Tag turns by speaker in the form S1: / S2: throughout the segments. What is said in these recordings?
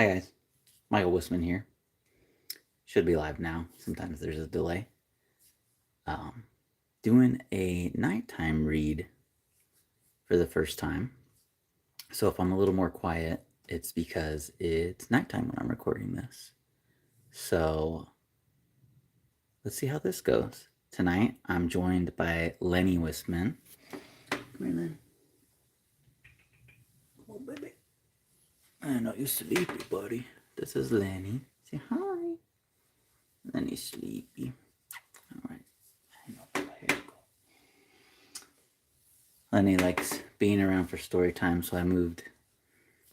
S1: Hi guys, Michael Wisman here. Should be live now. Sometimes there's a delay. Doing a nighttime read for the first time. So if I'm a little more quiet, it's because it's nighttime when I'm recording this. So let's see how this goes. Tonight I'm joined by Lenny Wisman. Come here, Len. Oh, baby. I know you're sleepy, buddy. This is Lenny. Say hi. Lenny's sleepy. All right. I know. Here you go. Lenny likes being around for story time, so I moved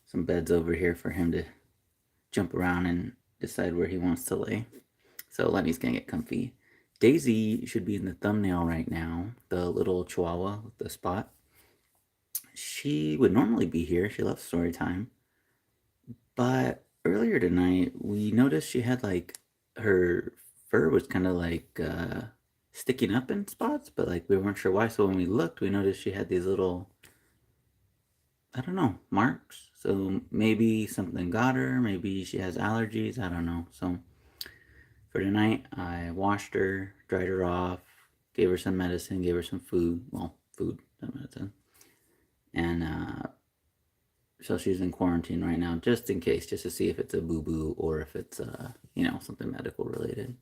S1: some beds over here for him to jump around and decide where he wants to lay. So Lenny's gonna get comfy. Daisy should be in the thumbnail right now, the little chihuahua with the spot. She would normally be here. She loves story time. But earlier tonight, we noticed she had like her fur was kind of like sticking up in spots, but like we weren't sure why. So when we looked, we noticed she had these little, I don't know, marks. So maybe something got her. Maybe she has allergies. I don't know. So for tonight, I washed her, dried her off, gave her some medicine, gave her some food. Well, food, not medicine. And so she's in quarantine right now, just in case, just to see if it's a boo-boo or if it's, something medical related.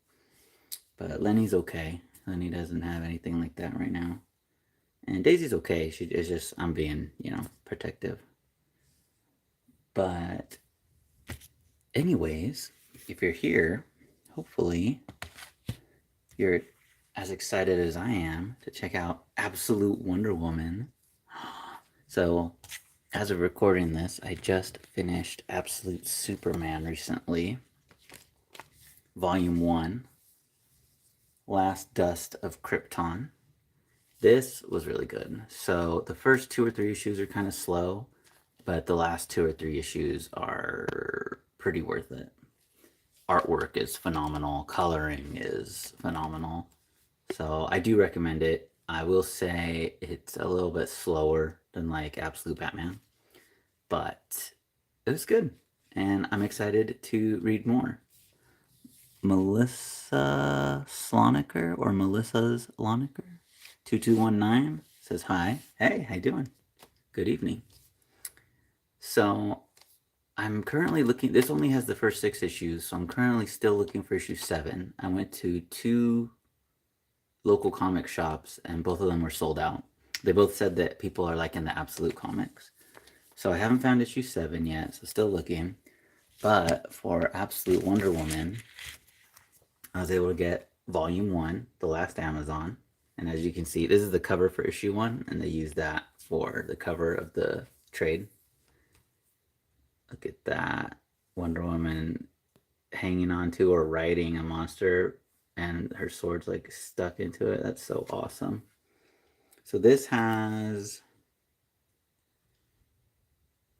S1: But Lenny's okay. Lenny doesn't have anything like that right now. And Daisy's okay. She is just, I'm being, protective. But anyways, if you're here, hopefully you're as excited as I am to check out Absolute Wonder Woman. So, as of recording this, I just finished Absolute Superman recently. Volume 1. Last Dust of Krypton. This was really good. So, the first 2 or 3 issues are kind of slow, but the last 2 or 3 issues are pretty worth it. Artwork is phenomenal. Coloring is phenomenal. So I do recommend it. I will say it's a little bit slower than like Absolute Batman, but it was good. And I'm excited to read more. Melissa Sloniker or Melissa's Loniker 2219 says hi. Hey, how you doing? Good evening. So I'm currently looking, this only has the first 6 issues, so I'm currently still looking for issue 7. I went to 2 local comic shops and both of them were sold out. They both said that people are liking the Absolute comics. So I haven't found issue 7 yet, so still looking. But for Absolute Wonder Woman, I was able to get volume 1, the last Amazon. And as you can see, this is the cover for issue 1, and they used that for the cover of the trade. Look at that. Wonder Woman hanging onto or riding a monster, and her sword's like stuck into it. That's so awesome. So this has...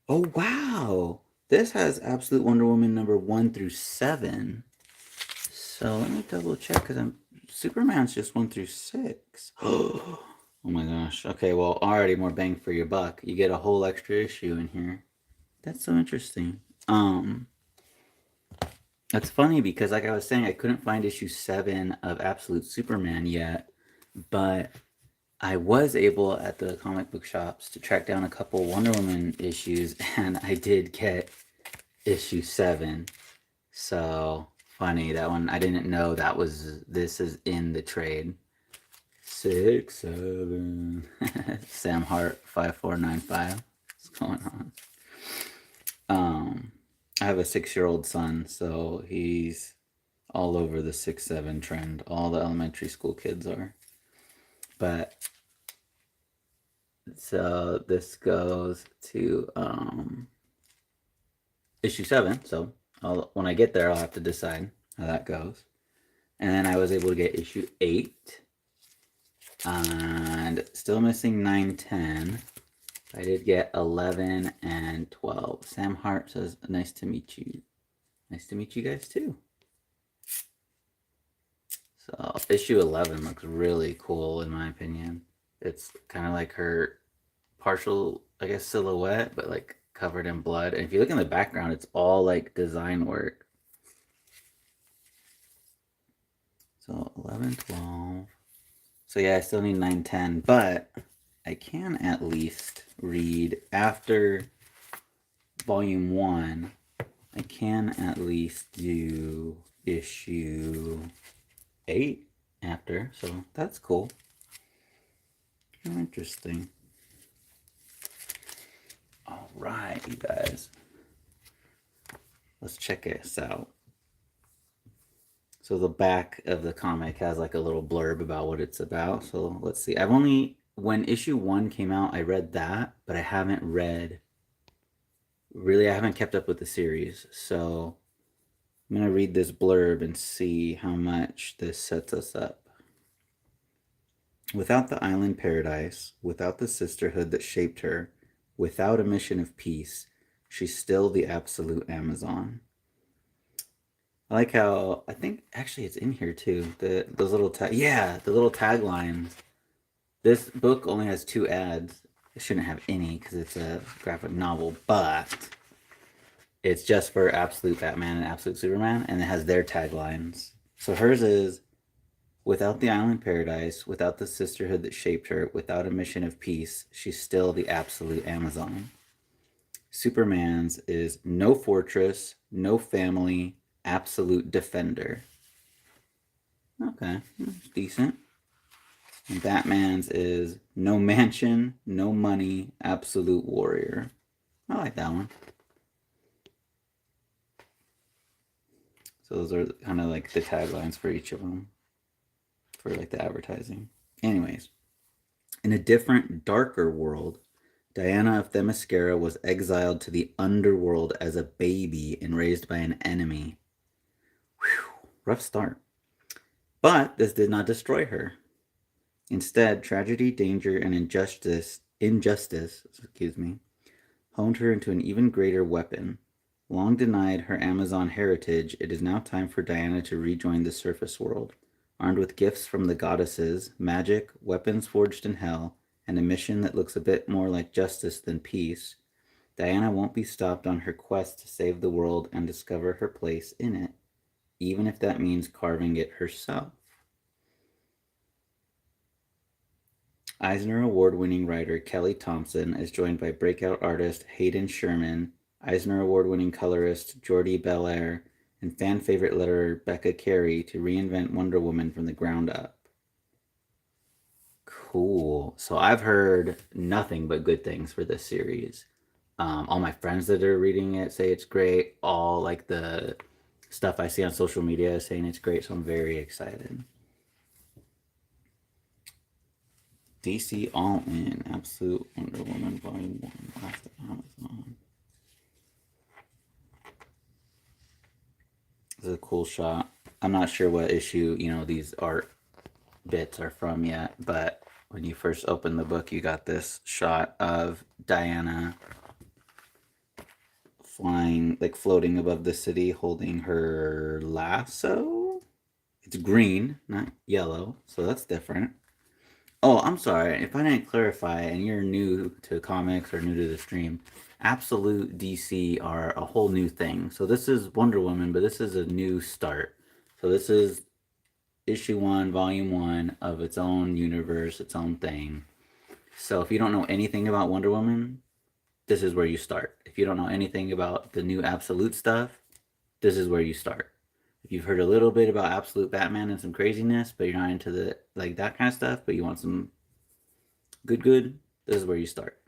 S1: Oh, wow. This has Absolute Wonder Woman number 1 through 7. So let me double check because Superman's just 1 through 6. Oh my gosh. Okay, well, already more bang for your buck. You get a whole extra issue in here. That's so interesting. That's funny because like I was saying, I couldn't find issue 7 of Absolute Superman yet, but I was able at the comic book shops to track down a couple Wonder Woman issues, and I did get issue 7. So funny, that one, I didn't know this is in the trade. 6, 7. Sam Hart 5495. What's going on? I have a 6-year-old son, so he's all over the 6-7 trend. All the elementary school kids are. But so this goes to issue 7. So when I get there, I'll have to decide how that goes. And then I was able to get issue 8. And still missing 9, 10. I did get 11 and 12. Sam Hart says, nice to meet you. Nice to meet you guys too. So issue 11 looks really cool in my opinion. It's kind of like her partial, I guess, silhouette, but like covered in blood. And if you look in the background, it's all like design work. So 11, 12. So yeah, I still need 9, 10, but I can at least read after volume 1. I can at least do issue 8 after, so that's cool. Interesting. All right, you guys. Let's check this out. So the back of the comic has like a little blurb about what it's about. So let's see. When issue 1 came out, I read that, but I haven't kept up with the series. So I'm going to read this blurb and see how much this sets us up. Without the island paradise, without the sisterhood that shaped her, without a mission of peace, she's still the absolute Amazon. I like how, I think actually it's in here too, those little the little taglines. This book only has 2 ads. It shouldn't have any because it's a graphic novel, but it's just for Absolute Batman and Absolute Superman, and it has their taglines. So hers is, without the island paradise, without the sisterhood that shaped her, without a mission of peace, she's still the absolute Amazon. Superman's is no fortress, no family, absolute defender. Okay, that's decent. And Batman's is no mansion, no money, absolute warrior. I like that one. So those are kind of like the taglines for each of them, for like the advertising. Anyways, in a different, darker world, Diana of Themyscira was exiled to the underworld as a baby and raised by an enemy. Whew, rough start. But this did not destroy her. Instead, tragedy, danger, and injustice, honed her into an even greater weapon. Long denied her Amazon heritage, it is now time for Diana to rejoin the surface world. Armed with gifts from the goddesses, magic, weapons forged in hell, and a mission that looks a bit more like justice than peace, Diana won't be stopped on her quest to save the world and discover her place in it, even if that means carving it herself. Eisner Award-winning writer Kelly Thompson is joined by breakout artist Hayden Sherman, Eisner Award-winning colorist Jordi Belair, and fan-favorite letterer Becca Carey to reinvent Wonder Woman from the ground up. Cool. So I've heard nothing but good things for this series. All my friends that are reading it say it's great. All like the stuff I see on social media is saying it's great, so I'm very excited. DC All In, Absolute Wonder Woman Volume 1, Last Amazon. This is a cool shot. I'm not sure what issue, these art bits are from yet, but when you first open the book, you got this shot of Diana flying, like floating above the city, holding her lasso. It's green, not yellow, so that's different. Oh, I'm sorry if I didn't clarify and you're new to comics or new to the stream. Absolute DC are a whole new thing. So this is Wonder Woman, but this is a new start. So this is issue 1, volume 1 of its own universe, its own thing. So if you don't know anything about Wonder Woman, this is where you start. If you don't know anything about the new Absolute stuff, this is where you start. If you've heard a little bit about Absolute Batman and some craziness, but you're not into the like that kind of stuff, but you want some good, this is where you start.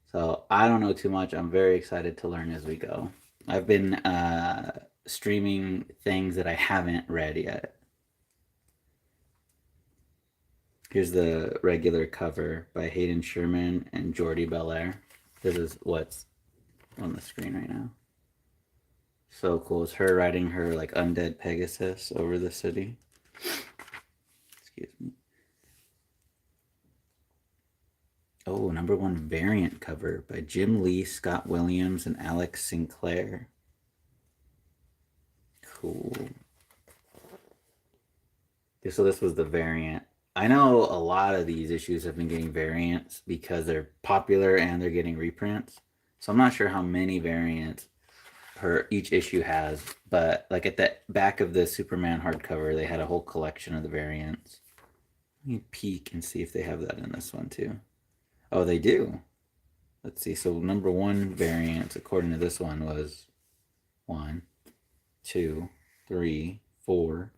S1: So I don't know too much. I'm very excited to learn as we go. I've been streaming things that I haven't read yet. Here's the regular cover by Hayden Sherman and Jordi Belair. This is what's on the screen right now. So cool. It's her riding her like undead Pegasus over the city. Excuse me. Oh, #1 variant cover by Jim Lee, Scott Williams, and Alex Sinclair. Cool. So this was the variant I know a lot of these issues have been getting variants because they're popular and they're getting reprints. So I'm not sure how many variants per each issue has, but like at the back of the Superman hardcover, they had a whole collection of the variants. Let me peek and see if they have that in this one too. Oh, they do. Let's see. So number one variant, according to this one, was one, two, three, four.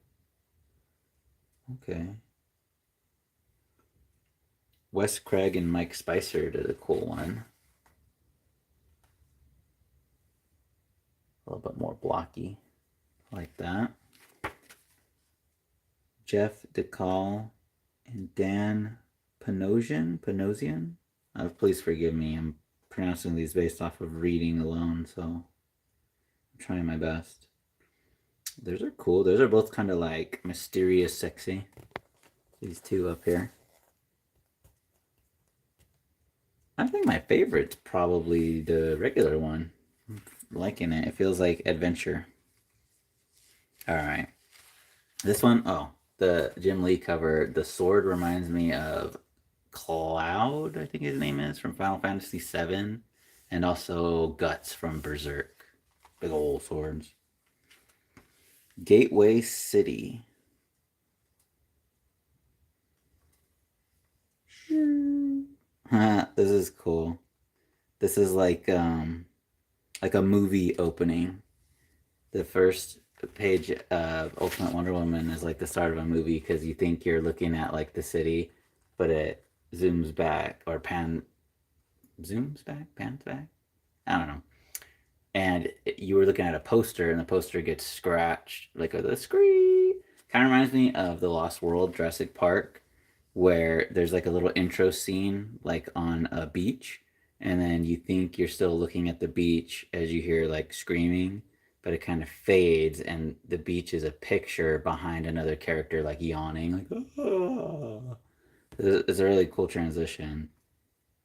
S1: Okay. Wes Craig and Mike Spicer did a cool one. A little bit more blocky, like that. Jeff DeCall and Dan Panosian. Please forgive me. I'm pronouncing these based off of reading alone, so I'm trying my best. Those are cool. Those are both kind of like mysterious, sexy. These two up here. I think my favorite's probably the regular one. I'm liking it. It feels like adventure. All right. This one, oh, the Jim Lee cover. The sword reminds me of Cloud, I think his name is, from Final Fantasy VII, and also Guts from Berserk. Big old swords. Gateway City. This is cool. This is like a movie opening. The first page of Ultimate Wonder Woman is like the start of a movie because you think you're looking at like the city, but it zooms back or pans back. I don't know. And you were looking at a poster, and the poster gets scratched like with a scree. Kind of reminds me of the Lost World Jurassic Park, where there's like a little intro scene like on a beach, and then you think you're still looking at the beach as you hear like screaming, but it kind of fades, and the beach is a picture behind another character like yawning, like oh. It's a really cool transition.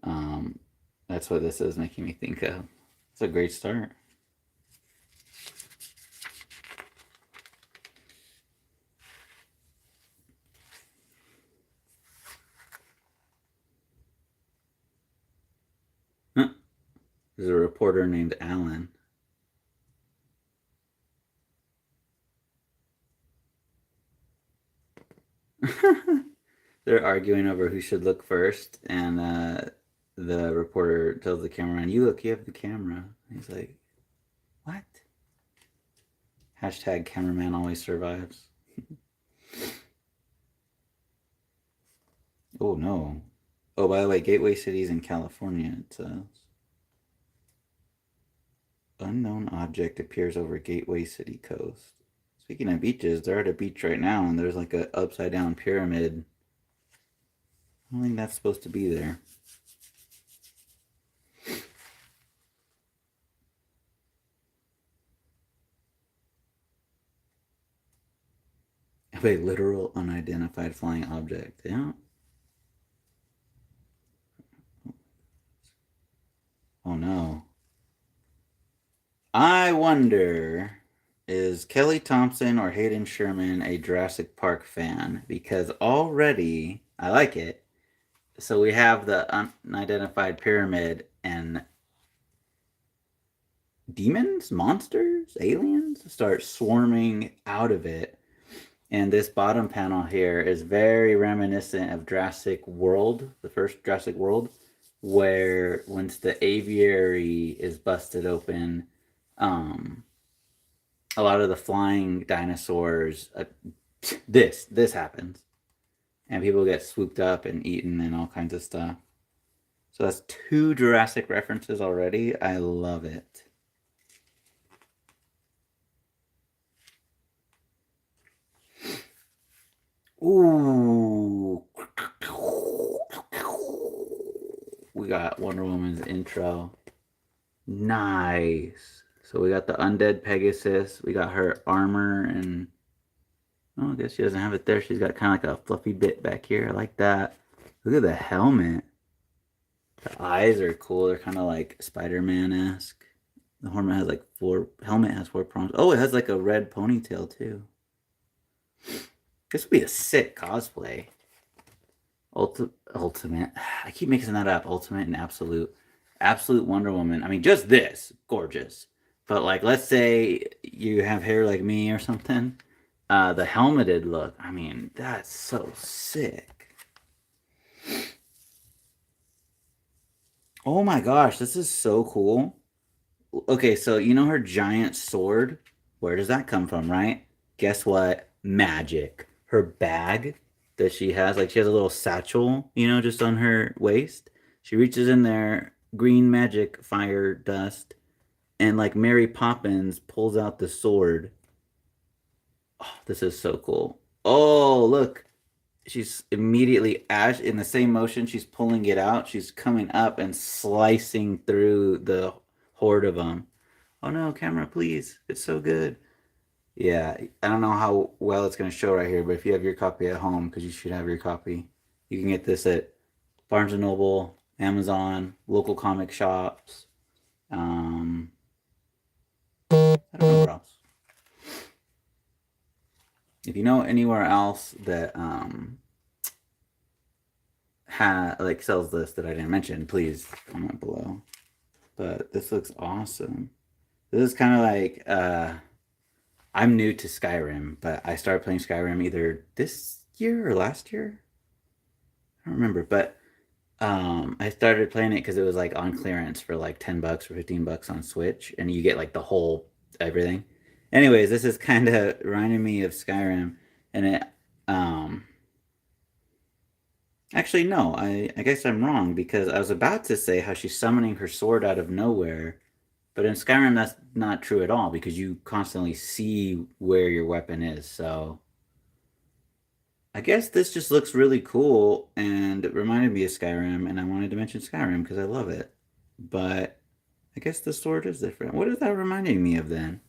S1: Um, that's what this is making me think of. It's a great start. Huh. There's a reporter named Alan. They're arguing over who should look first, and the reporter tells the cameraman, "You look, you have the camera." And he's like, "What?" Hashtag cameraman always survives. Oh no. Oh, by the way, Gateway City's in California, it says. Unknown object appears over Gateway City coast. Speaking of beaches, they're at a beach right now, and there's like a upside down pyramid. I don't think that's supposed to be there. A literal unidentified flying object. Yeah. Oh no. I wonder, is Kelly Thompson or Hayden Sherman a Jurassic Park fan? Because already I like it. So we have the unidentified pyramid and demons, monsters, aliens start swarming out of it. And this bottom panel here is very reminiscent of Jurassic World, the first Jurassic World, where once the aviary is busted open, a lot of the flying dinosaurs, this happens, and people get swooped up and eaten and all kinds of stuff. So that's two Jurassic references already. I love it. Ooh. We got Wonder Woman's intro. Nice. So we got the undead Pegasus. We got her armor, and oh, I guess she doesn't have it there. She's got kind of like a fluffy bit back here. I like that. Look at the helmet. The eyes are cool. They're kind of like Spider-Man-esque. The helmet has four prongs. Oh, it has like a red ponytail too. This would be a sick cosplay. Ultimate. I keep mixing that up. Ultimate and absolute. Absolute Wonder Woman. I mean, just this, gorgeous. But like, let's say you have hair like me or something. The helmeted look. I mean, that's so sick. Oh my gosh, this is so cool. Okay, so you know her giant sword? Where does that come from, right? Guess what? Magic. Her bag that she has, like she has a little satchel, just on her waist. She reaches in there, green magic, fire, dust, and like Mary Poppins pulls out the sword. Oh, this is so cool. Oh, look. She's immediately as in the same motion she's pulling it out, she's coming up and slicing through the horde of them. Oh no, camera, please. It's so good. Yeah, I don't know how well it's going to show right here, but if you have your copy at home, because you should have your copy, you can get this at Barnes& and Noble, Amazon, local comic shops. I don't know where else. If you know anywhere else that like sells this that I didn't mention, please comment below. But this looks awesome. This is kind of like I'm new to Skyrim, but I started playing Skyrim either this year or last year. I don't remember, but I started playing it because it was like on clearance for like $10 or $15 on Switch, and you get like the whole everything. Anyways, this is kind of reminding me of Skyrim, and it actually no, I guess I'm wrong because I was about to say how she's summoning her sword out of nowhere, but in Skyrim that's not true at all because you constantly see where your weapon is. So I guess this just looks really cool and it reminded me of Skyrim, and I wanted to mention Skyrim because I love it. But I guess the sword is different. What is that reminding me of then?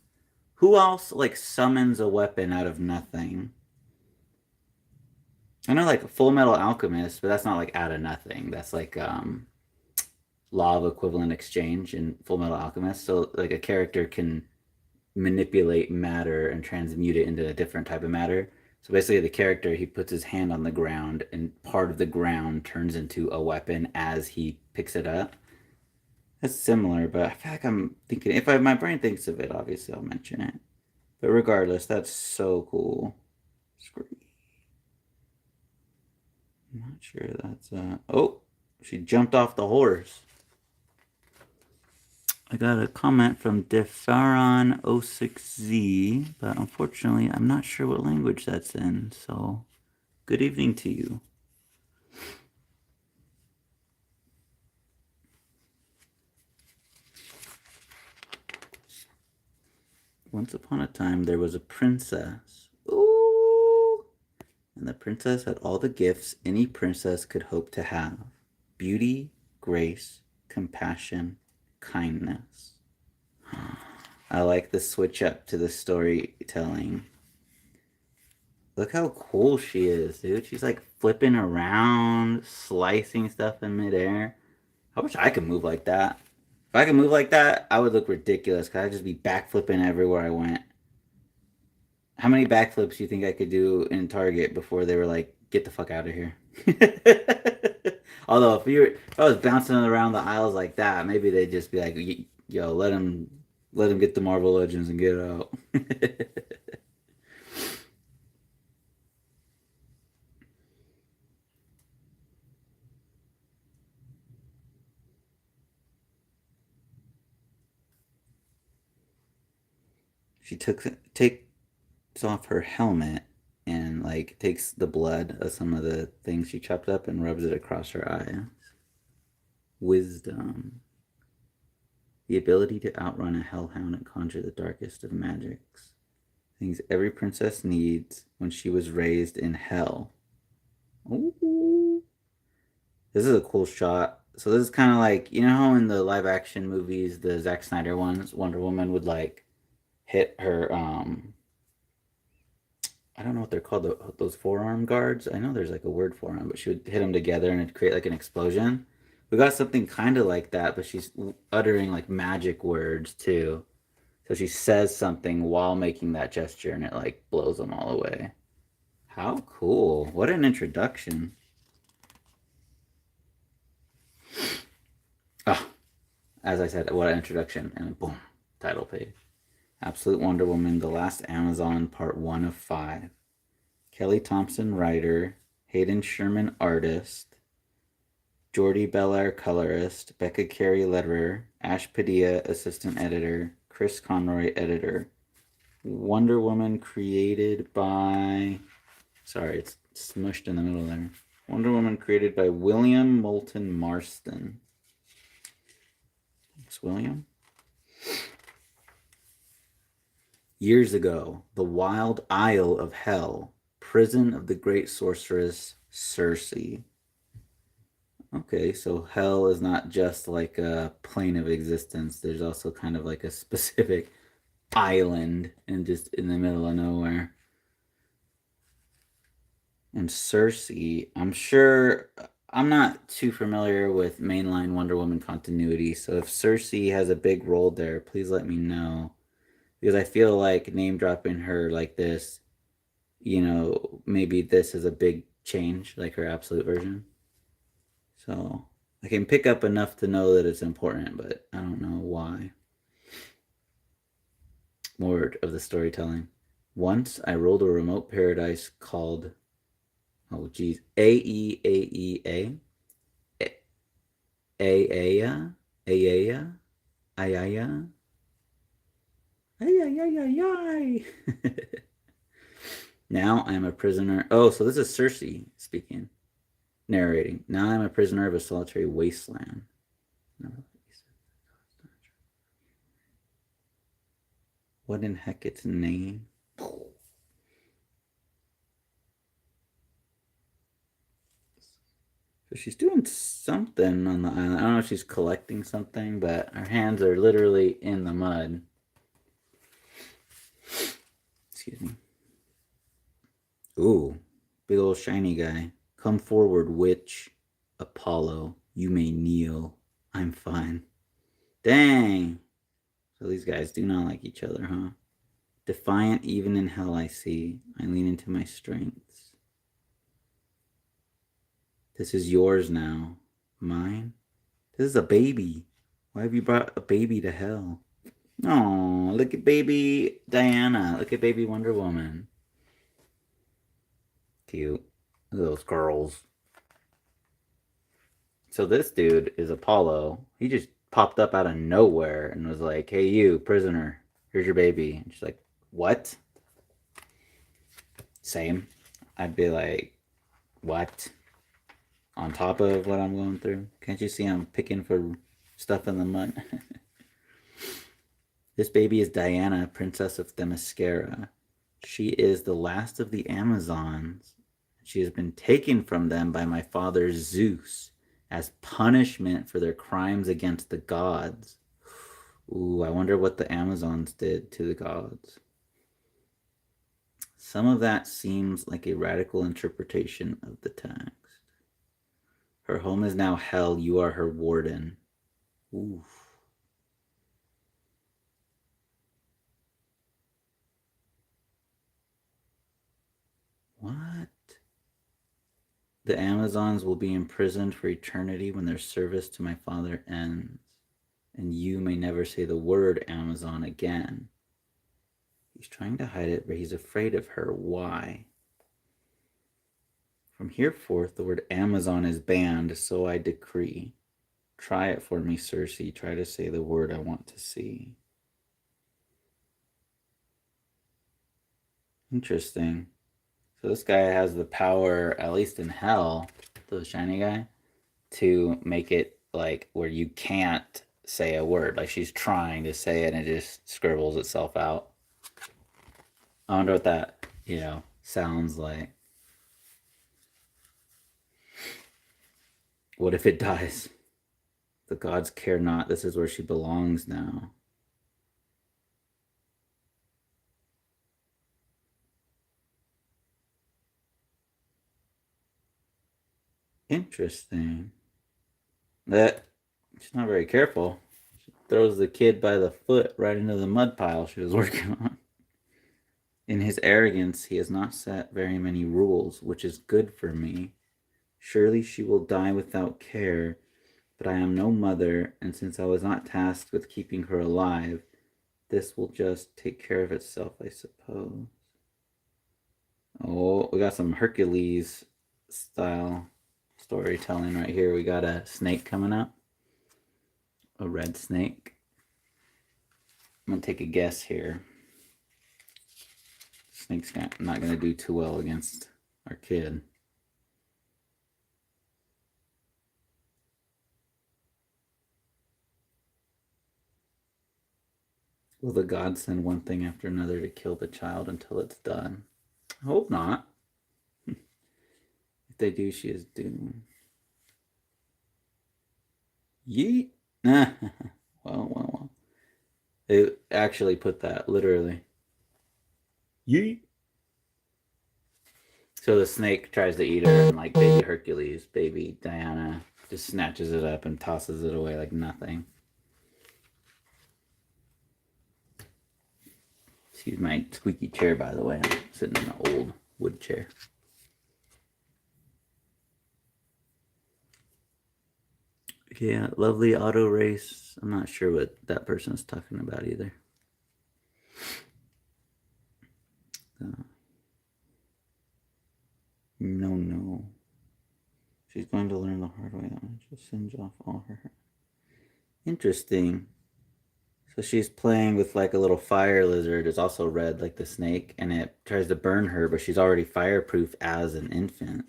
S1: Who else like summons a weapon out of nothing? I know like Full Metal Alchemist, but that's not like out of nothing. That's like law of equivalent exchange in Full Metal Alchemist. So like a character can manipulate matter and transmute it into a different type of matter. So basically, the character he puts his hand on the ground, and part of the ground turns into a weapon as he picks it up. That's similar, but I feel like I'm thinking if my brain thinks of it, obviously I'll mention it. But regardless, that's so cool. I'm not sure that's oh, she jumped off the horse. I got a comment from Defaron06Z, but unfortunately I'm not sure what language that's in, so good evening to you. Once upon a time there was a princess. Ooh! And the princess had all the gifts any princess could hope to have. Beauty, grace, compassion, kindness. I like the switch up to the storytelling. Look how cool she is, dude. She's like flipping around, slicing stuff in midair. I wish I could move like that. If I could move like that, I would look ridiculous because I'd just be backflipping everywhere I went. How many backflips do you think I could do in Target before they were like, get the fuck out of here? Although if I was bouncing around the aisles like that, maybe they'd just be like, yo, let him get the Marvel Legends and get out. She takes off her helmet and like takes the blood of some of the things she chopped up and rubs it across her eyes. Wisdom. The ability to outrun a hellhound and conjure the darkest of magics. Things every princess needs when she was raised in hell. Ooh. This is a cool shot. So this is kind of like, you know how in the live action movies, the Zack Snyder ones, Wonder Woman would like hit her I don't know what they're called, those forearm guards. I know there's like a word for them, but she would hit them together and it'd create like an explosion. We got something kind of like that, but she's uttering like magic words too. So she says something while making that gesture and it like blows them all away. How cool. What an introduction. as I said, what an introduction, and boom, title page. Absolute Wonder Woman, The Last Amazon, Part 1 of 5. Kelly Thompson, writer. Hayden Sherman, artist. Jordi Belair, colorist. Becca Carey, letterer. Ash Padilla, assistant editor. Chris Conroy, editor. Wonder Woman created by... Sorry, it's smushed in the middle there. Wonder Woman created by William Moulton Marston. Thanks, William. Years ago, the wild Isle of Hell, prison of the great sorceress Circe. Okay, so hell is not just like a plane of existence. There's also kind of like a specific island and just in the middle of nowhere. And Circe, I'm sure I'm not too familiar with mainline Wonder Woman continuity, so if Circe has a big role there, please let me know. Because I feel like name dropping her like this, maybe this is a big change, like her absolute version. So I can pick up enough to know that it's important, but I don't know why. More of the storytelling. Once I ruled a remote paradise called, oh geez, Aeaea, Aeaea, Aeaea, Aeaea, Aeaea. Now I am a prisoner. Oh, so this is Circe speaking, narrating. Now I am a prisoner of a solitary wasteland. What in heck its name? So she's doing something on the island. I don't know if she's collecting something, but her hands are literally in the mud. Excuse me. Ooh, big old shiny guy. Come forward, witch. Apollo, you may kneel. I'm fine. Dang. So these guys do not like each other, huh? Defiant even in hell I see. I lean into my strengths. This is yours now. Mine? This is a baby. Why have you brought a baby to hell? Oh, look at baby Diana. Look at baby Wonder Woman. Cute. Look at those girls. So this dude is Apollo. He just popped up out of nowhere and was like, hey, you, prisoner, here's your baby. And she's like, what? Same. I'd be like, what? On top of what I'm going through? Can't you see I'm picking for stuff in the mud? This baby is Diana, Princess of Themyscira. She is the last of the Amazons. She has been taken from them by my father Zeus as punishment for their crimes against the gods. Ooh, I wonder what the Amazons did to the gods. Some of that seems like a radical interpretation of the text. Her home is now hell. You are her warden. Ooh. What? The Amazons will be imprisoned for eternity when their service to my father ends, and you may never say the word Amazon again. He's trying to hide it, but he's afraid of her. Why? From here forth, the word Amazon is banned, so I decree. Try it for me, Circe. Try to say the word I want to see. Interesting. So this guy has the power, at least in hell, the shiny guy, to make it like where you can't say a word. Like she's trying to say it and it just scribbles itself out. I wonder what that, sounds like. What if it dies? The gods care not. This is where she belongs now. Interesting. That she's not very careful. She throws the kid by the foot right into the mud pile she was working on. In his arrogance, he has not set very many rules, which is good for me. Surely she will die without care. but I am no mother, and since I was not tasked with keeping her alive, this will just take care of itself, I suppose. Oh, we got some Hercules style storytelling right here. We got a snake coming up, a red snake. I'm gonna take a guess here. Snake's not gonna do too well against our kid. Will the gods send one thing after another to kill the child until it's done? I hope not. If they do, she is doomed. Yeet. Well. They actually put that literally. Yeet. So the snake tries to eat her, and like baby Hercules, baby Diana just snatches it up and tosses it away like nothing. Excuse my squeaky chair, by the way. I'm sitting in an old wood chair. Yeah, lovely auto race. I'm not sure what that person is talking about either. No. She's going to learn the hard way. She'll singe off all her hair. Interesting. So she's playing with like a little fire lizard. It's also red like the snake, and it tries to burn her, but she's already fireproof as an infant.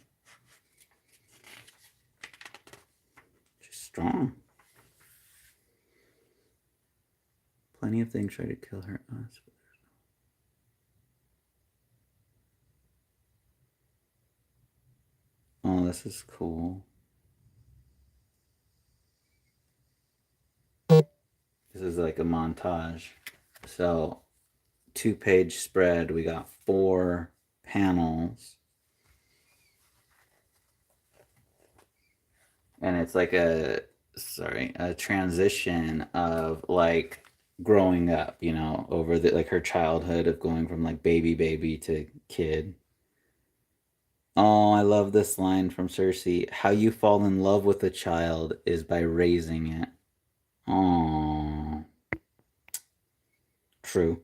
S1: She's strong. Plenty of things try to kill her. Oh, this is cool. This is like a montage. So, 2-page spread. We got 4 panels. And it's like a transition of like growing up, you know, over the like her childhood of going from like baby to kid. Oh, I love this line from Cersei. How you fall in love with a child is by raising it. Oh, true.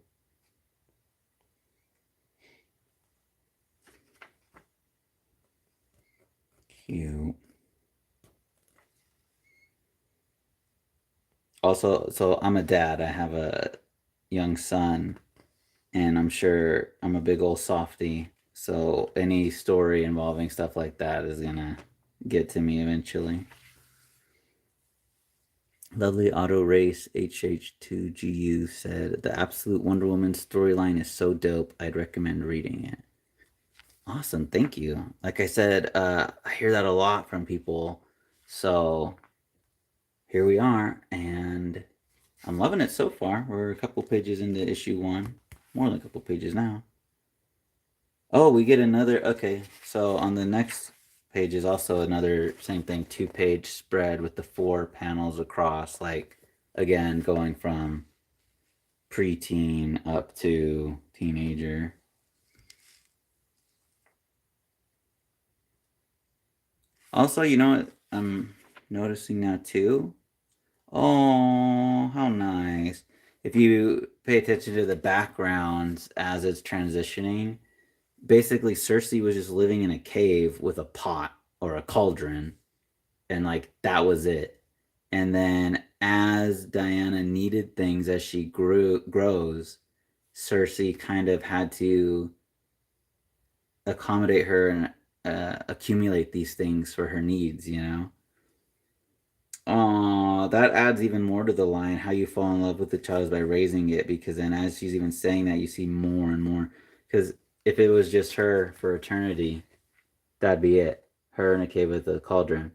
S1: Cute. Also, so I'm a dad. I have a young son, and I'm sure I'm a big old softy. So any story involving stuff like that is gonna get to me eventually. Lovely Auto Race HH2GU said the Absolute Wonder Woman storyline is so dope. I'd recommend reading it. Awesome, thank you. Like I said, I hear that a lot from people. So here we are, and I'm loving it so far. We're a couple pages into issue 1. More than a couple pages now. Oh, we get another. Okay, so on the next page is also another same thing, 2-page spread with the 4 panels across, like again going from preteen up to teenager. Also, you know what I'm noticing now too? Oh, how nice. If you pay attention to the backgrounds as it's transitioning, basically Cersei was just living in a cave with a pot or a cauldron, and like that was it. And then as Diana needed things as she grows, Cersei kind of had to accommodate her and accumulate these things for her needs, you know? Oh, that adds even more to the line. How you fall in love with the child is by raising it, because then as she's even saying that, you see more and more. Because if it was just her for eternity, that'd be it. Her in a cave with a cauldron.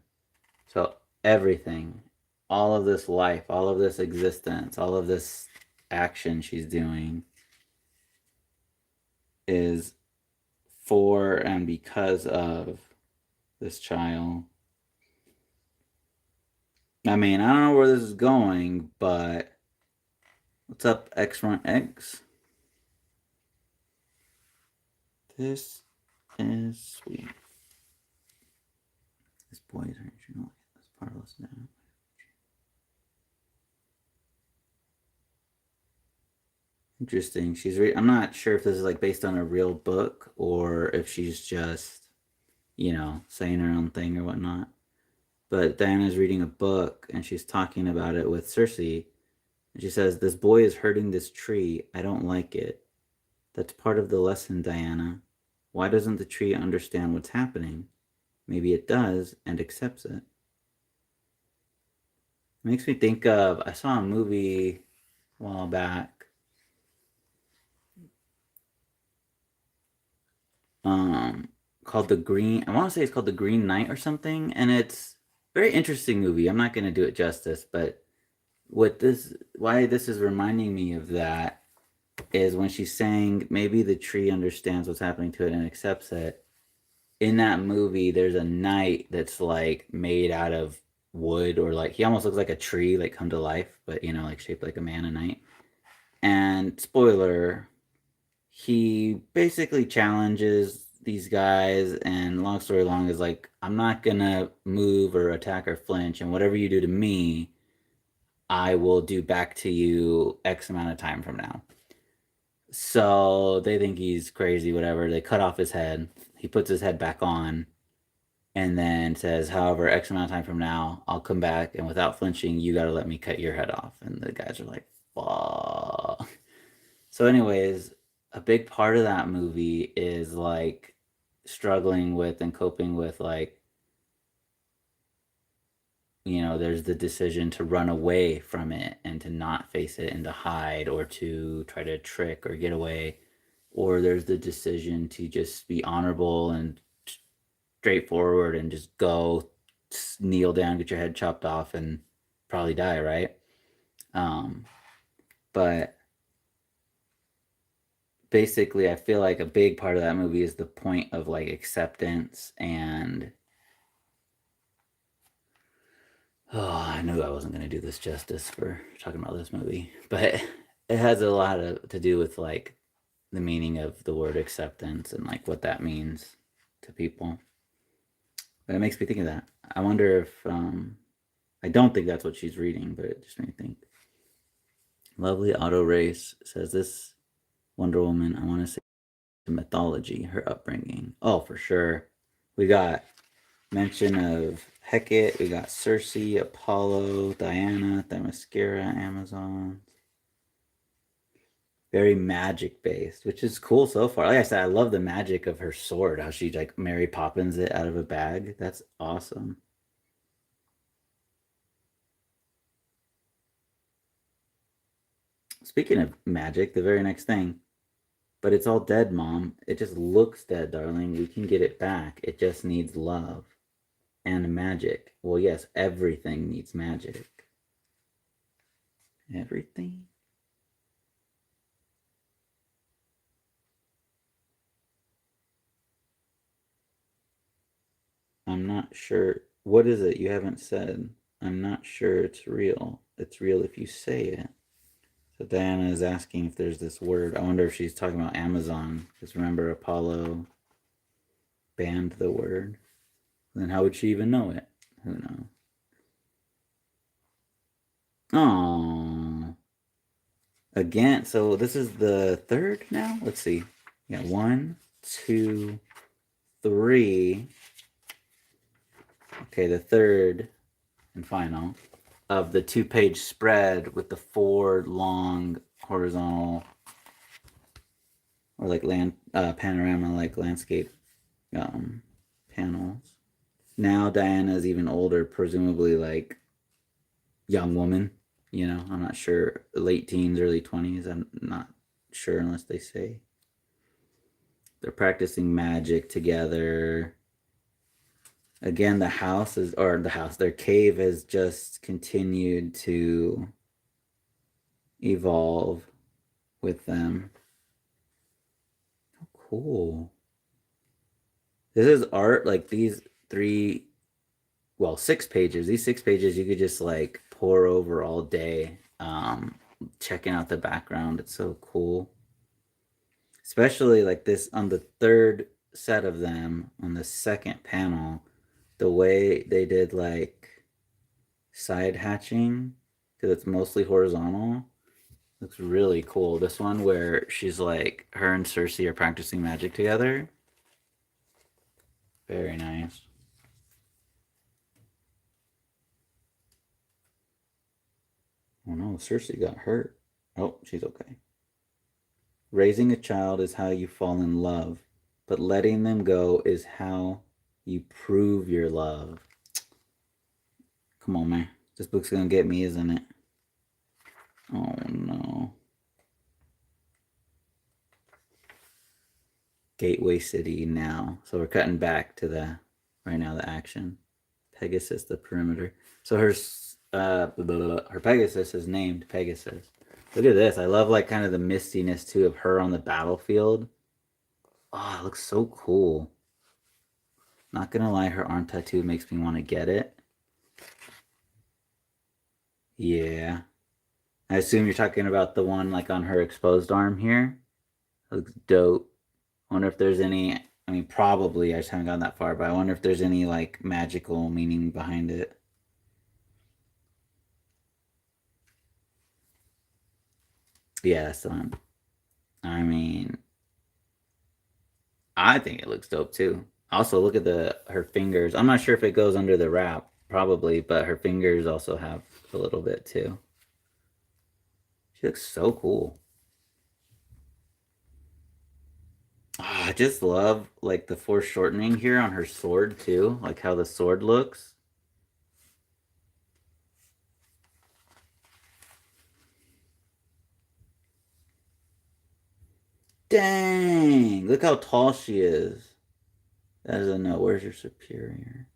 S1: So everything, all of this life, all of this existence, all of this action she's doing is for and because of this child. I mean, I don't know where this is going, but what's up, X front X? This is sweet. This boy is original. This part of us now. Interesting. I'm not sure if this is like based on a real book or if she's just, saying her own thing or whatnot. But Diana's reading a book and she's talking about it with Cersei. And she says, "This boy is hurting this tree. I don't like it. That's part of the lesson, Diana. Why doesn't the tree understand what's happening? Maybe it does and accepts it." Makes me think of, I saw a movie a while back, um, called I want to say it's called The Green Knight or something, and it's a very interesting movie. I'm not going to do it justice, but why this is reminding me of that is when she's saying maybe the tree understands what's happening to it and accepts it. In that movie, there's a knight that's like made out of wood, or like he almost looks like a tree, like come to life, but like shaped like a man, a knight. And spoiler, he basically challenges these guys, and long story long is like, I'm not gonna move or attack or flinch, and whatever you do to me, I will do back to you X amount of time from now. So they think he's crazy, whatever. They cut off his head. He puts his head back on and then says, however, X amount of time from now, I'll come back, and without flinching, you got to let me cut your head off. And the guys are like, fuck. So, anyways, a big part of that movie is like struggling with and coping with, like, there's the decision to run away from it and to not face it and to hide or to try to trick or get away. Or there's the decision to just be honorable and straightforward and just go kneel down, get your head chopped off, and probably die, right? Um, but basically, I feel like a big part of that movie is the point of like acceptance and. Oh, I knew I wasn't going to do this justice for talking about this movie, but it has a lot to do with like the meaning of the word acceptance and like what that means to people. But it makes me think of that. I wonder if I don't think that's what she's reading, but it just made me think. Lovely Auto Race says this Wonder Woman, I want to say mythology, her upbringing. Oh, for sure. We got mention of Hecate, we got Cersei, Apollo, Diana, Themyscira, Amazon. Very magic based, which is cool so far. Like I said, I love the magic of her sword, how she like Mary Poppins it out of a bag. That's awesome. Speaking of magic, the very next thing, but it's all dead, Mom. It just looks dead, darling. We can get it back. It just needs love and magic. Well, yes, everything needs magic. Everything? I'm not sure. What is it you haven't said? I'm not sure it's real. It's real if you say it. So Diana is asking if there's this word. I wonder if she's talking about Amazon. Because remember, Apollo banned the word. Then how would she even know it? Who knows? Oh, again. So this is the third now. Let's see. Yeah, 1, 2, 3. Okay, the third and final of the 2-page spread with the 4 long horizontal or like panorama, like landscape panels. Now Diana's even older, presumably like young woman. I'm not sure, late teens, early 20s. I'm not sure unless they say. They're practicing magic together. Again, their cave has just continued to evolve with them. Oh, cool. This is art, like these 6 pages. These 6 pages you could just like pour over all day, checking out the background. It's so cool. Especially like this on the third set of them, on the second panel, the way they did like side hatching, because it's mostly horizontal. Looks really cool. This one where she's like, her and Cersei are practicing magic together. Very nice. Oh no, Cersei got hurt. Oh, she's okay. Raising a child is how you fall in love, but letting them go is how you prove your love. Come on, man. This book's gonna get me, isn't it? Oh no. Gateway City now. So we're cutting back to the right now the action. Pegasus, the perimeter. So her Pegasus is named Pegasus. Look at this. I love like kind of the mistiness too of her on the battlefield. Oh, it looks so cool. Not gonna lie, her arm tattoo makes me want to get it. Yeah. I assume you're talking about the one like on her exposed arm here. It looks dope. I wonder if there's any, I mean, probably, I just haven't gotten that far, but I wonder if there's any like magical meaning behind it. Yeah, that's the one. I mean, I think it looks dope too. Also, look at the her fingers. I'm not sure if it goes under the wrap, probably, but her fingers also have a little bit too. She looks so cool. Ah, I just love like the foreshortening here on her sword too, like how the sword looks. Dang, look how tall she is. That is a no. Where's your superior?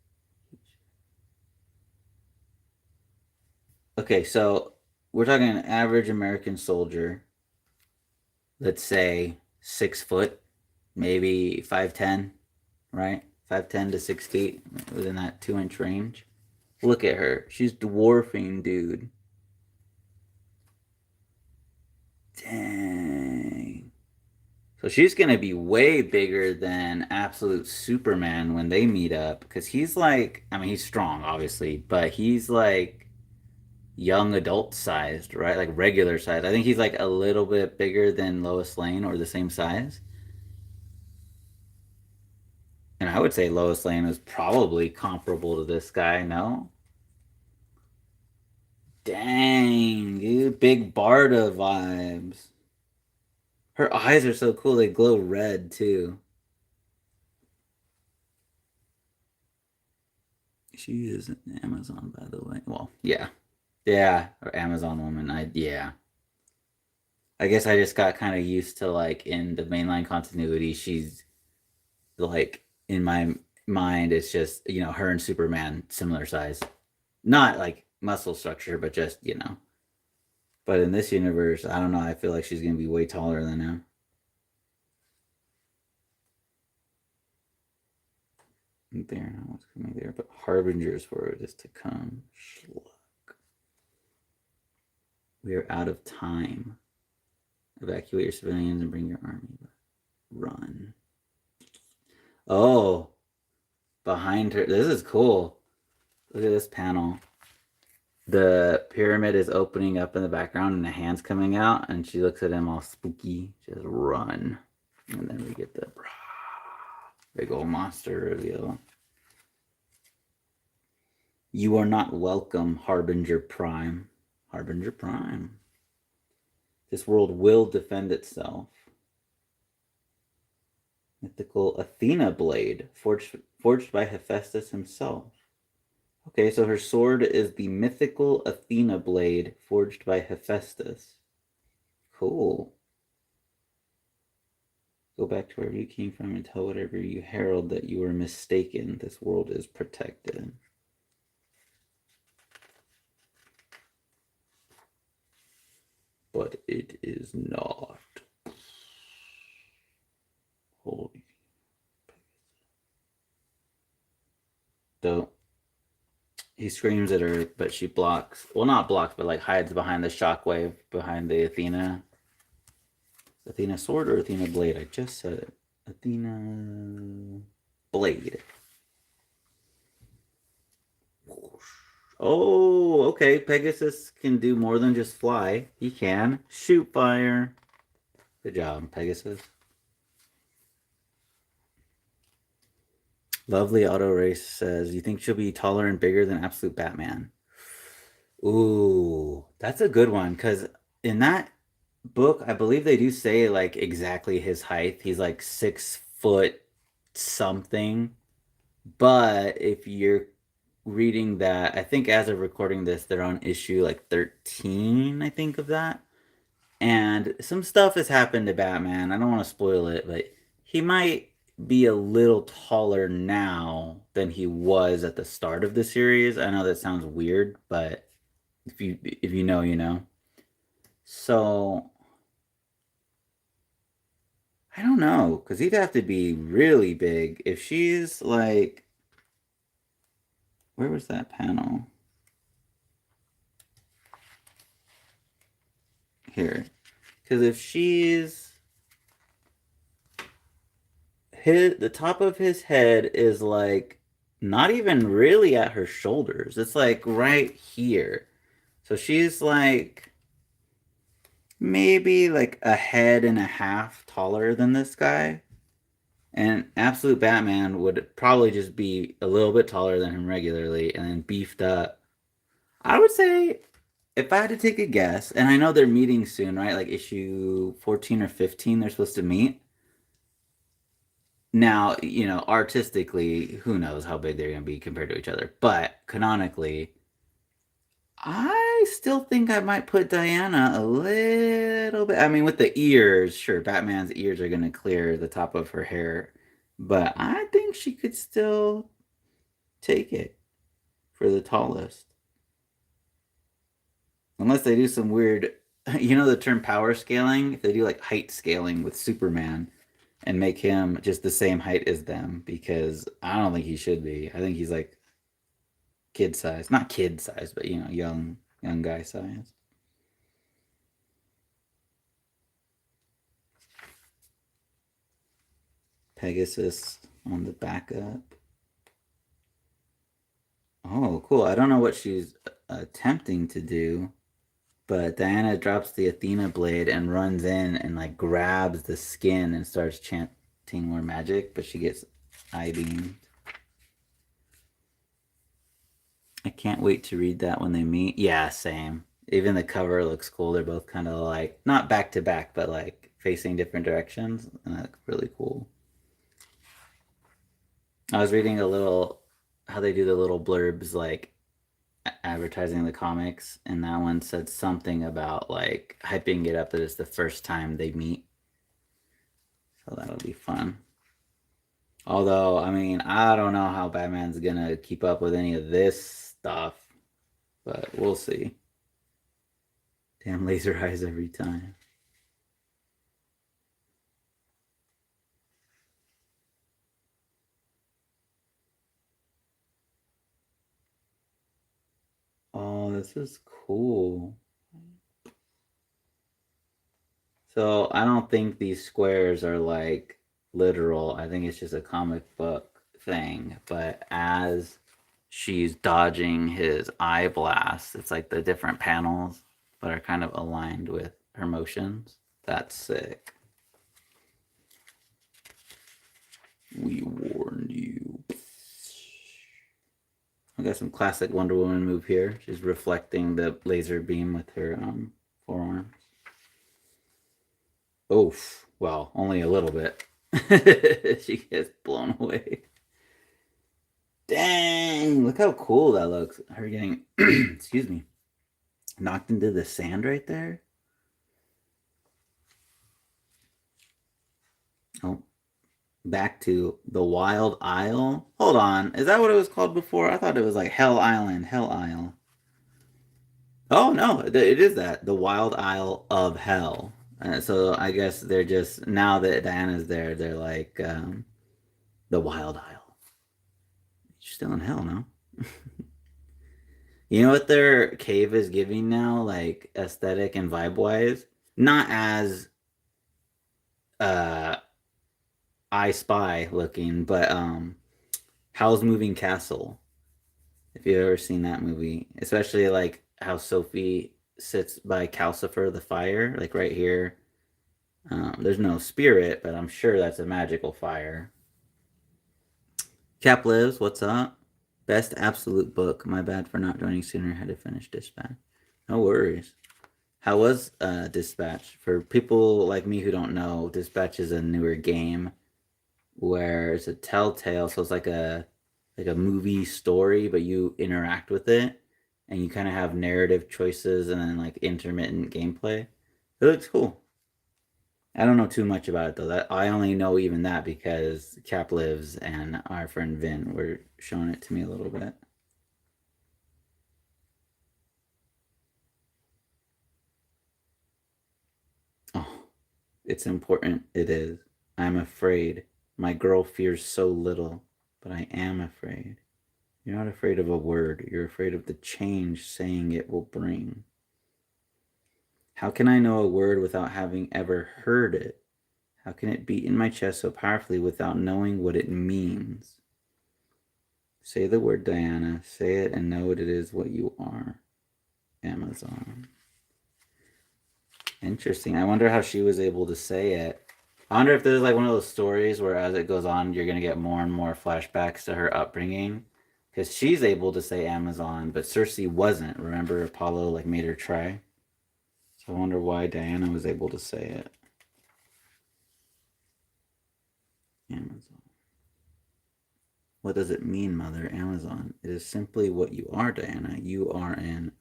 S1: Okay, so we're talking an average American soldier, let's say 6 foot, maybe 5'10", right? 5'10" to 6 feet within that 2 inch range. Look at her. She's dwarfing, dude. Dang. So she's going to be way bigger than absolute Superman when they meet up. Because he's like, I mean, he's strong, obviously, but he's like young adult sized, right? Like regular size. I think he's like a little bit bigger than Lois Lane or the same size. And I would say Lois Lane is probably comparable to this guy, no? Dang, dude, big Barda vibes. Her eyes are so cool, they glow red too. She is an Amazon, by the way. Well, yeah. Yeah, or Amazon woman. Yeah. I guess I just got kind of used to like in the mainline continuity, she's like in my mind, it's just, her and Superman similar size. Not like muscle structure, but just, But in this universe, I don't know. I feel like she's gonna be way taller than him. There, not what's coming there, but harbingers for it is to come. Schluck. We are out of time. Evacuate your civilians and bring your army. Run. Oh, behind her. This is cool. Look at this panel. The pyramid is opening up in the background and the hand's coming out, and she looks at him all spooky. Just run. And then we get the big old monster reveal. You are not welcome, Harbinger Prime. Harbinger Prime. This world will defend itself. Mythical Athena blade, forged by Hephaestus himself. Okay, so her sword is the mythical Athena blade, forged by Hephaestus. Cool. Go back to wherever you came from and tell whatever you herald that you were mistaken. This world is protected. But it is not. Holy. So he screams at her, but she blocks. Well, not blocks, but like hides behind the shockwave behind the Athena. Athena sword or Athena blade? I just said it. Athena blade. Oh, okay. Pegasus can do more than just fly. He can shoot fire. Good job, Pegasus. Lovely Auto Race says, "You think she'll be taller and bigger than Absolute Batman?" Ooh, that's a good one because in that book, I believe they do say like exactly his height. He's like 6 foot something. But if you're reading that, I think as of recording this, they're on issue like 13, I think, of that. And some stuff has happened to Batman. I don't want to spoil it, but he might be a little taller now than he was at the start of the series. I know that sounds weird, but if you know, you know. So I don't know, because he'd have to be really big. If she's like, where was that panel? Here. Because if she's the top of his head is like not even really at her shoulders. It's like right here. So she's like maybe like a head and a half taller than this guy. And Absolute Batman would probably just be a little bit taller than him regularly and then beefed up. I would say if I had to take a guess, and I know they're meeting soon, right? Like issue 14 or 15, they're supposed to meet. Now, artistically, who knows how big they're going to be compared to each other. But canonically, I still think I might put Diana a little bit. I mean, with the ears, sure, Batman's ears are going to clear the top of her hair. But I think she could still take it for the tallest. Unless they do some weird, the term power scaling? If they do like height scaling with Superman and make him just the same height as them, because I don't think he should be. I think he's like kid size, not kid size, but young guy size. Pegasus on the backup. Oh, cool. I don't know what she's attempting to do, but Diana drops the Athena blade and runs in and like grabs the skin and starts chanting more magic, but she gets eye beamed. I can't wait to read that when they meet. Yeah, same. Even the cover looks cool. They're both kind of like not back to back, but like facing different directions. And that's really cool. I was reading a little how they do the little blurbs like advertising the comics, and that one said something about like hyping it up that it's the first time they meet. So that'll be fun. Although, I mean, I don't know how Batman's gonna keep up with any of this stuff, but we'll see. Damn laser eyes every time. Oh, this is cool. So I don't think these squares are like literal. I think it's just a comic book thing. But as she's dodging his eye blast, it's like the different panels but are kind of aligned with her motions. That's sick. We warned you. I got some classic Wonder Woman move here. She's reflecting the laser beam with her forearm. Oof. Well, only a little bit. She gets blown away. Dang, look how cool that looks. Her getting, excuse me, knocked into the sand right there. Oh, back to the Wild Isle. Hold on, is that what it was called before? I thought it was like Hell Island, Hell Isle. Oh no, it is that the Wild Isle of Hell. So I guess they're just now that Diana's there, they're like the Wild Isle. You're still in hell, no? You know what their cave is giving now, like aesthetic and vibe wise? Not as uh I Spy looking, but Howl's Moving Castle. If you've ever seen that movie, especially like how Sophie sits by Calcifer the fire, like right here. There's no spirit, but I'm sure that's a magical fire. Cap lives. What's up? Best absolute book. My bad for not joining sooner. Had to finish Dispatch. No worries. How was Dispatch? For people like me who don't know, Dispatch is a newer game where it's a telltale, so it's like a movie story, but you interact with it, and you kind of have narrative choices and then like intermittent gameplay. It looks cool. I don't know too much about it though. That I only know even that because Cap lives and our friend Vin were showing it to me a little bit. Oh, it's important. It is. I'm afraid. My girl fears so little, but I am afraid. You're not afraid of a word. You're afraid of the change saying it will bring. How can I know a word without having ever heard it? How can it beat in my chest so powerfully without knowing what it means? Say the word, Diana. Say it and know what it is what you are. Amazon. Interesting. I wonder how she was able to say it. I wonder if there's like one of those stories where as it goes on, you're going to get more and more flashbacks to her upbringing. Because she's able to say Amazon, but Cersei wasn't. Remember, Apollo like made her try? So I wonder why Diana was able to say it. Amazon. What does it mean, Mother? Amazon. It is simply what you are, Diana. You are an.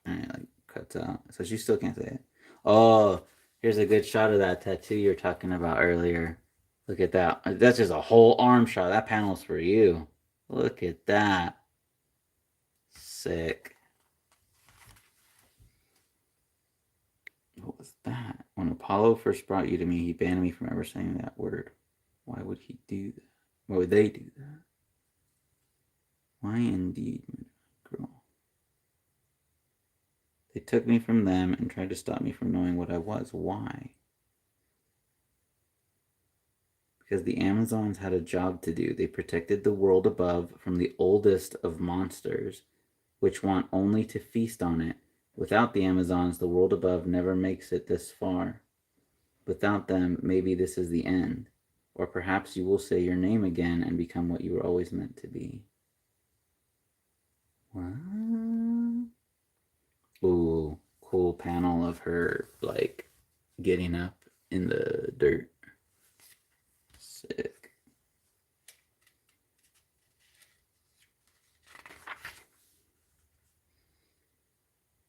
S1: And it like cuts out. So she still can't say it. Oh, here's a good shot of that tattoo you're talking about earlier. Look at that. That's just a whole arm shot. That panel's for you. Look at that. Sick. What was that? When Apollo first brought you to me, he banned me from ever saying that word. Why would he do that? Why would they do that? Why indeed, girl? They took me from them and tried to stop me from knowing what I was. Why? Because the Amazons had a job to do. They protected the world above from the oldest of monsters, which want only to feast on it. Without the Amazons, the world above never makes it this far. Without them, maybe this is the end. Or perhaps you will say your name again and become what you were always meant to be. What? Ooh, cool panel of her, like, getting up in the dirt. Sick.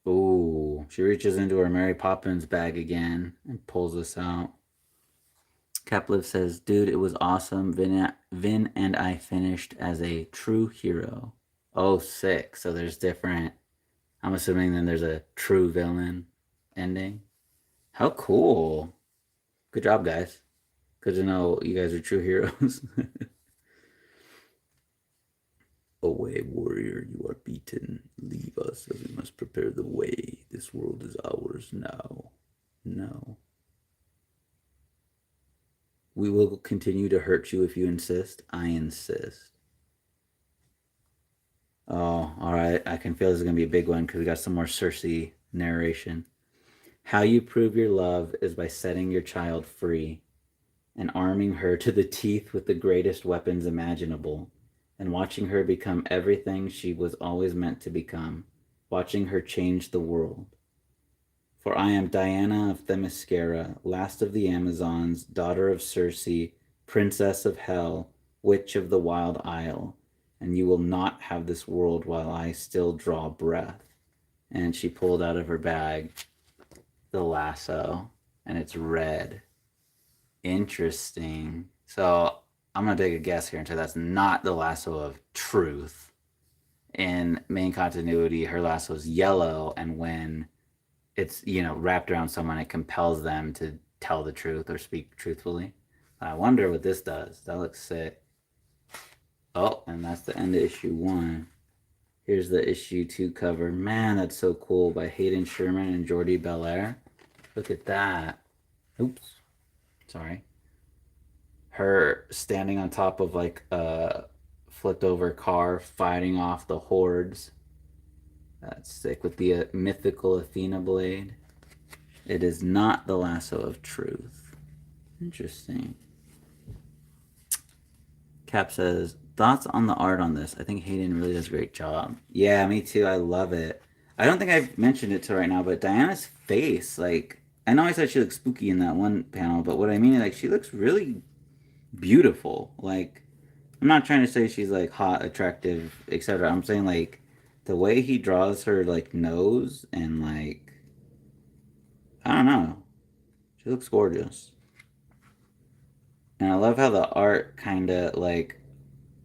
S1: Ooh, she reaches into her Mary Poppins bag again and pulls this out. Capliv says, dude, it was awesome. Vin and I finished as a true hero. Oh, sick. So there's different. I'm assuming then there's a true villain ending. How cool. Good job, guys. Good to know you guys are true heroes. Away, warrior, you are beaten. Leave us, as we must prepare the way. This world is ours now. No. We will continue to hurt you if you insist. I insist. Oh, all right. I can feel this is going to be a big one because we got some more Cersei narration. How you prove your love is by setting your child free and arming her to the teeth with the greatest weapons imaginable, and watching her become everything she was always meant to become, watching her change the world. For I am Diana of Themyscira, last of the Amazons, daughter of Circe, princess of Hell, witch of the Wild Isle, and you will not have this world while I still draw breath. And she pulled out of her bag the lasso, and it's red. Interesting. So I'm gonna take a guess here and say that's not the lasso of truth. In main continuity, her lasso is yellow, and when it's wrapped around someone, it compels them to tell the truth or speak truthfully. I wonder what this does. That looks sick. Oh, and that's the end of issue 1. Here's the issue 2 cover. Man, that's so cool, by Hayden Sherman and Jordi Belair. Look at that. Oops. Sorry. Her standing on top of like a flipped over car fighting off the hordes. That's sick with the mythical Athena blade. It is not the lasso of truth. Interesting. Cap says, thoughts on the art on this? I think Hayden really does a great job. Yeah, me too. I love it. I don't think I've mentioned it till right now, but Diana's face, like, I know I said she looks spooky in that one panel, but what I mean is, like, she looks really beautiful. Like, I'm not trying to say she's, like, hot, attractive, etc. I'm saying, like, the way he draws her, like, nose and, like, I don't know. She looks gorgeous. And I love how the art kind of, like,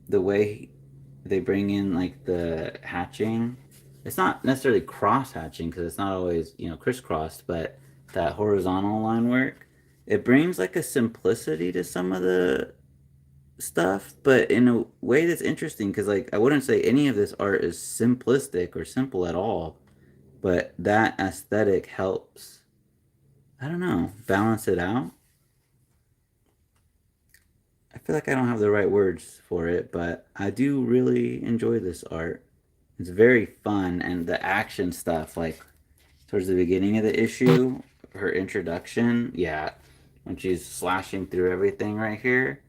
S1: the way they bring in like the hatching. It's not necessarily cross hatching because it's not always crisscrossed, but that horizontal line work. It brings like a simplicity to some of the stuff, but in a way that's interesting because like I wouldn't say any of this art is simplistic or simple at all, but that aesthetic helps. I don't know, balance it out. I feel like I don't have the right words for it, but I do really enjoy this art. It's very fun, and the action stuff, like towards the beginning of the issue, her introduction, yeah, when she's slashing through everything right here,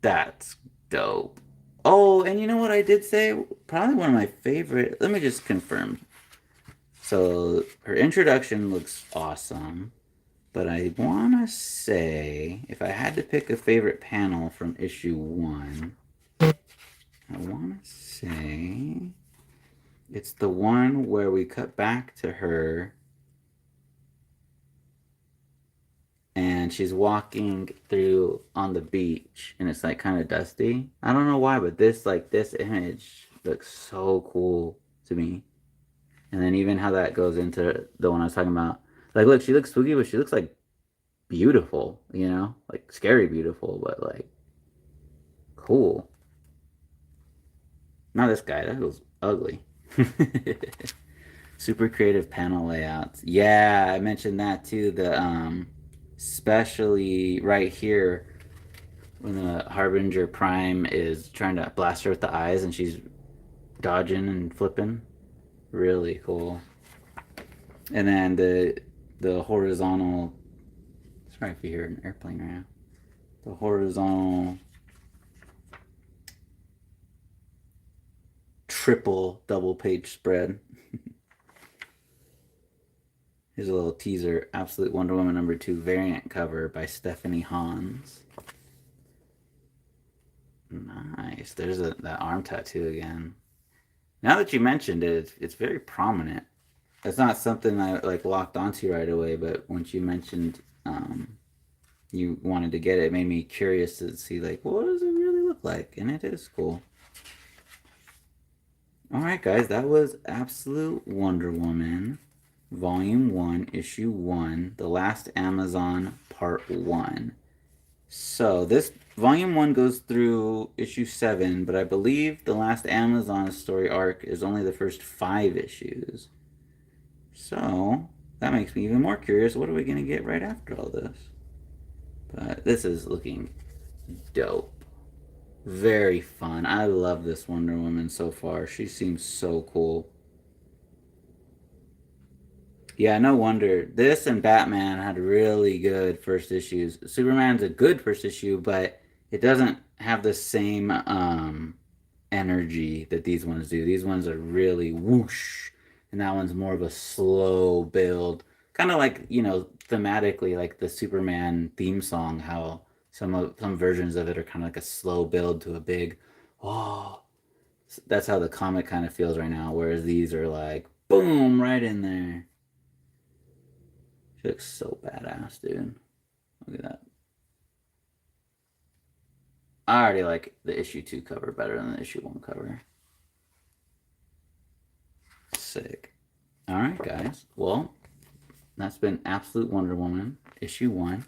S1: that's dope. Oh, and you know what I did say? Probably one of my favorite. Let me just confirm. So her introduction looks awesome, but I want to say if I had to pick a favorite panel from issue 1, I want to say it's the one where we cut back to her and she's walking through on the beach and it's like kind of dusty. I don't know why, but this image looks so cool to me. And then even how that goes into the one I was talking about. Like look, she looks spooky, but she looks like beautiful, Like scary beautiful, but like cool. Not this guy, that was ugly. Super creative panel layouts. Yeah, I mentioned that too. The especially right here when the Harbinger Prime is trying to blast her with the eyes and she's dodging and flipping. Really cool. And then the horizontal. Sorry if you hear an airplane right now. The horizontal triple double page spread. Here's a little teaser. Absolute Wonder Woman #2 variant cover by Stephanie Hans. Nice. There's that arm tattoo again. Now that you mentioned it, it's very prominent. It's not something I like locked onto right away, but once you mentioned you wanted to get it, it made me curious to see like what does it really look like, and it is cool. All right, guys, that was Absolute Wonder Woman, Volume 1, Issue 1, The Last Amazon, Part 1. So this Volume 1 goes through Issue 7, but I believe The Last Amazon story arc is only the first 5 issues. So that makes me even more curious. What are we going to get right after all this? But this is looking dope. Very fun. I love this Wonder Woman so far. She seems so cool. Yeah, no wonder. This and Batman had really good first issues. Superman's a good first issue, but it doesn't have the same energy that these ones do. These ones are really whoosh, and that one's more of a slow build. Kind of like, thematically like the Superman theme song, how some versions of it are kind of like a slow build to a big oh. That's how the comic kind of feels right now, whereas these are like boom right in there. She looks so badass, dude. Look at that. I already like the issue 2 cover better than the issue 1 cover. Sick. Alright, guys. Well, that's been Absolute Wonder Woman, issue 1.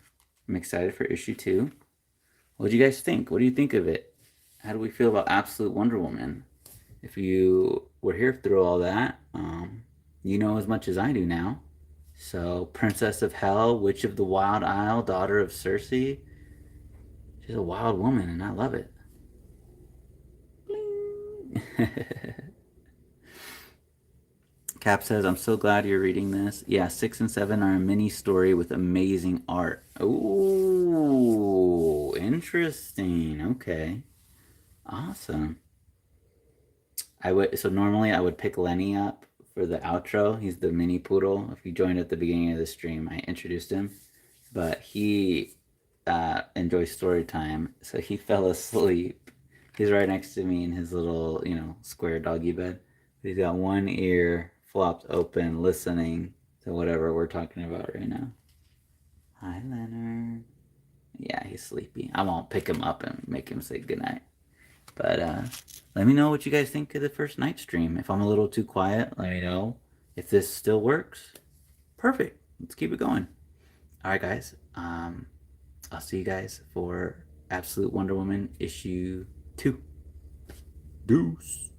S1: I'm excited for issue 2. What do you guys think? What do you think of it? How do we feel about Absolute Wonder Woman? If you were here through all that, you know as much as I do now. So, Princess of Hell, Witch of the Wild Isle, daughter of Circe. She's a wild woman, and I love it. Bling. Cap says, I'm so glad you're reading this. Yeah, 6 and 7 are a mini story with amazing art. Ooh, interesting. Okay. Awesome. So normally I would pick Lenny up for the outro. He's the mini poodle. If you joined at the beginning of the stream, I introduced him. But he enjoys story time, so he fell asleep. He's right next to me in his little, square doggy bed. He's got one ear flopped open, listening to whatever we're talking about right now. Hi, Leonard. Yeah, he's sleepy. I won't pick him up and make him say goodnight. But let me know what you guys think of the first night stream. If I'm a little too quiet, let me know. If this still works, perfect. Let's keep it going. All right, guys. I'll see you guys for Absolute Wonder Woman issue 2. Deuce.